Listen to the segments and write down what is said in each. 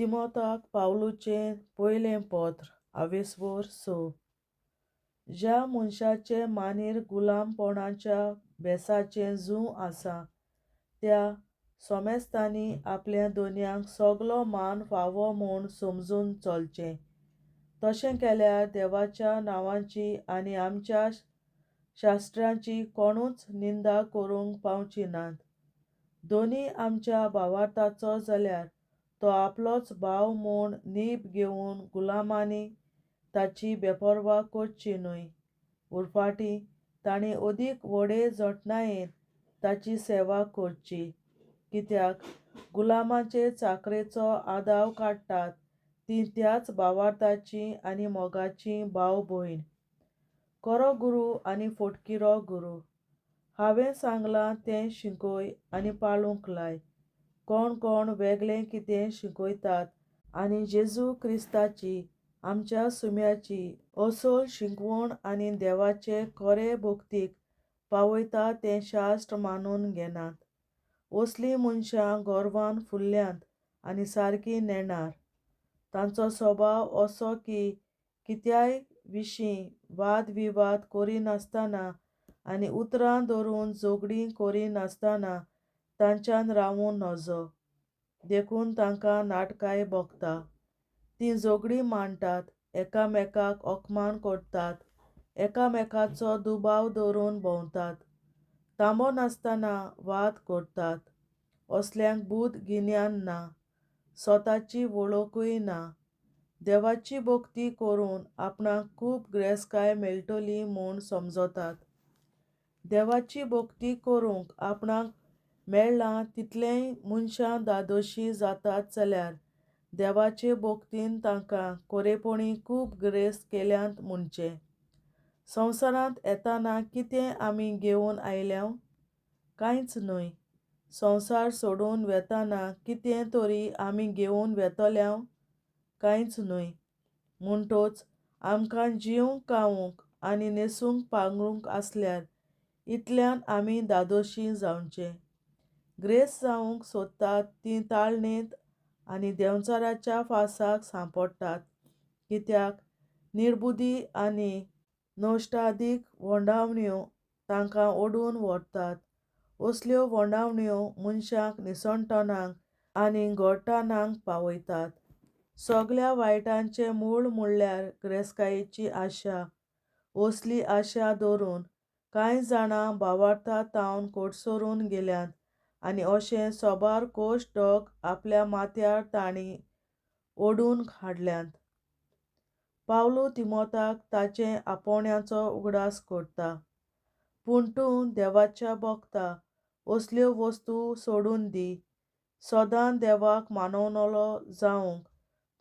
तिमोथाक पावलुचें पयलें पत्र आवेसवोर 6. ज्या मनशाचे मानेर गुलामपणाच्या भेसाचें जूं आसा त्या सोमेस्तांनी आपल्या दोनयांक सगलो मान फावो म्हूण समजून चलचें. तशें केल्यार देवाच्या नांवाची आनी आमच्या शास्त्रांची कोणूच निंदा करूंक पावची नात. दोनी आमच्या भावार्थाचो जाल्यार तो आपलोच भाव म्हूण नीब घेवन गुलामांनी ताची बेपरवा करची न्हय. उरफाटीं तांणी अदीक व्हडे जटणायेन ताची सेवा करची, कित्याक गुलामाचे चाकरेचो आदाव काडटात तीं त्याच भावार्थाचीं आनी मोगाचीं भाव भयण. खरो गुरू आनी फटकिरो गुरू. हांवें सांगलां तें शिकय आनी पाळूंक लाय. कोण कोण वेगळें कितें शिकयतात आनी जेजू क्रिस्ताची आमच्या सुम्याची असल शिकवण आनी देवाचे खरे भक्तीक पावयता तें शास्त्र मानून घेनात. असलीं मनशां गर्वान फुल्ल्यांत आनी सारकीं नेणार. तांचो स्वभाव असो की कित्याय विशीं वादविवाद करिनासतना आनी उतरां धरून झगडीं करिनासतना तांच्यान रावूं नजो. देखून तांकां नाटकाय भोगता. तीं झगडीं मांडटात, एकामेकाक ओकमान करतात, एकामेकाचो दुबाव धरून भोंवतात, तांबो नासतना वाद करतात. असल्यांक बुद गिन्यान ना, स्वताची वळखूय ना. देवाची भक्ती करून आपणाक खूब गिरेस्तकाय मेळटली म्हूण समजतात. देवाची भक्ती करूंक आपणाक मेळ्ळां तितलेंय मनशां धादोशीं जातात जाल्यार देवाचे भक्तीन तांकां खरेपणी खूब गिरेस्त केल्यांत म्हणचें. संवसारांत येताना कितें आमी घेवन आयल्यां? कांयच न्हय. संवसार सोडून वेतना कितें तरी आमी घेवन वेतल्यां? कांयच न्हय. म्हणटच आमकां जिवंक खावंक आनी न्हेसूंक पांगरूंक आसल्यार इतल्यान आमी धादोशीं जावचें. गिरेस्त जावंक सोदतात तीं ताळणेंत आनी देंवचाराच्या फासाक सांपडटात, कित्याक निर्बुधी आनी नश्टादीक वोंडावण्यो तांकां ओडून व्हरतात. असल्यो वोंडावण्यो मनशाक निसणटणाक आनी घोळटाणांक पावयतात. सगल्या वायटाचें मूळ म्हणल्यार गिरेस्तकायेची आशा. असली आशा धरून कांय जाणां भावार्थांतावन कोडसरून गेल्यांत आनी अशें सोबार कश्ट ढग आपल्या माथ्यार तांणी ओडून हाडल्यात. पावलू तिमोथाक ताचे आपोवण्याचो उगडास करता. पूण तूं देवाच्या भक्ता असल्यो वस्तू सोडून दी. सदां देवाक मानवनलो जावंक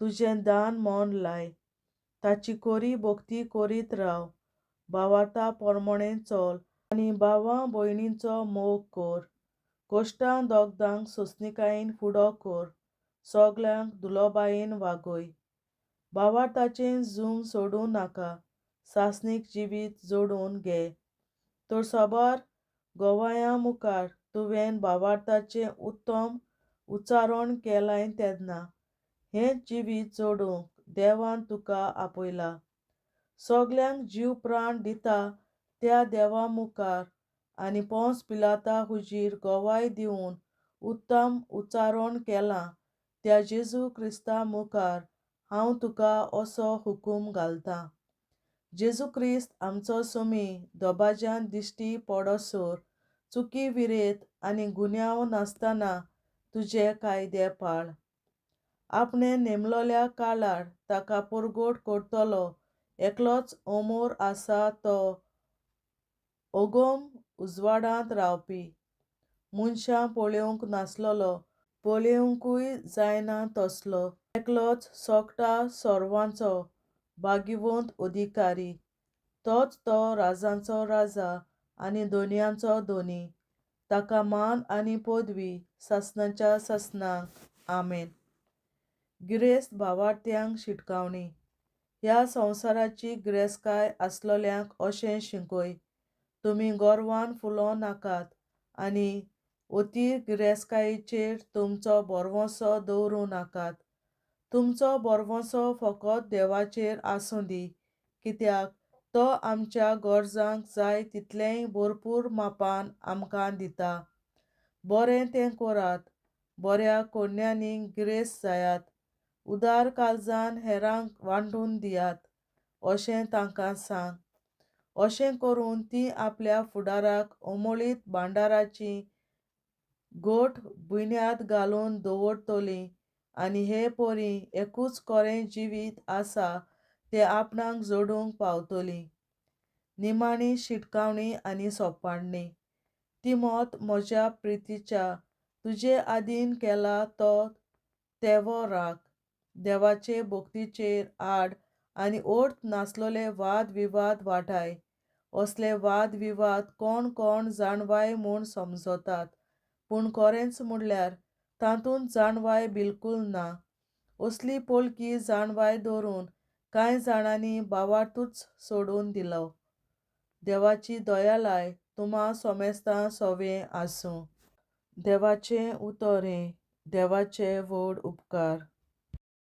तुजें दान मन लाय. ताची खरी भक्ती करीत राव. भावार्था पोरमणें चल आनी भावां भयणींचो मोग कर. कश्टां दोगदांक सोंसणीकायेन फुडो कर. सगल्यांक धुलोबायेन वागय. भावार्थाचें जूं सोडूं नाका. सासणीक जिवीत जोडून घे. तर सोबार गोवायां मुखार तुवें भावार्थाचें उत्तम उच्चारण केलां तेन्ना हेंच जिवीत जोडूंक देवान तुका आपयलां. सगल्यांक जीव प्राण दिता त्या देवा मुखार आनी पोंस पिलाता हुजीर गोवाय दिवन उत्तम उच्चारण केलां त्या जेजू क्रिस्ता मुखार हांव तुका असो हुकूम घालतां. जेजू क्रिस्त आमचो सुमी दोबाज्यान दिश्टी पडसर चुकी विरेत आनी गुन्यांव नासतना तुजे कायदे पाळ. आपणे नेमलोल्या काळार ताका परगट करतलो एकलोच अमोर आसा तो अगोम उजवाडांत रावपी. मनशां पळोवंक नासलोलो, पळोवंकूय जायना तसलो एकलोच सोगटा सोर्वांचो भाग्यवंत अधिकारी. तोच तो राजांचो राजा आनी धोनयांचो धोनी. ताका मान आनी पदवी सासणाच्या सासणाक. आमेन. गिरेस्त भावार्थ्यांक शिटकावणी. ह्या संवसाराची गिरेस्तकाय आसलोल्यांक अशें शिकय. तुमी गर्वान फुलो नाकात आनी अती गिरेस्तकायेचेर तुमचो भरवंसो दवरूं नाकात. तुमचो बरवंसो फकत देवाचेर आसूं दी, कित्याक तो आमच्या गरजांक जाय तितलेंय भरपूर मापान आमकां दिता. बरें तें करात, बऱ्या कोडण्यांनी गिरेस्त जायात, उदार काळजान हेरांक वांटून दियात, अशें तांकां सांग. अशें करून तीं आपल्या फुडाराक अमोळीत भांडाराची गोठ बुन्यांत घालून दवरतलीं आनी हे पोरी एकूच कोरें जिवीत आसा तें आपणाक जोडूंक पावतलीं. निमाणी शिटकावणी आनी सोपाणणी. तिमोथ म्हज्या प्रितीच्या, तुजे आदीन केला तो तेवो राख. देवाचे भोक्तीचेर आड आनी अर्थ नासलोले वाद विवाद वाटाय. असले वाद विवाद कोण कोण जाणवाय म्हूण समजतात, पूण खरेंच म्हणल्यार तातूंत जाणवाय बिलकूल ना. असली पोलकी जाणवाय धरून कांय जाणांनी भावार्थूच सोडून दिलो. देवाची दयालाय तुम्हा सोमेस्तां सोवें आसूं. देवाचें उतोरें. देवाचे व्हड उपकार.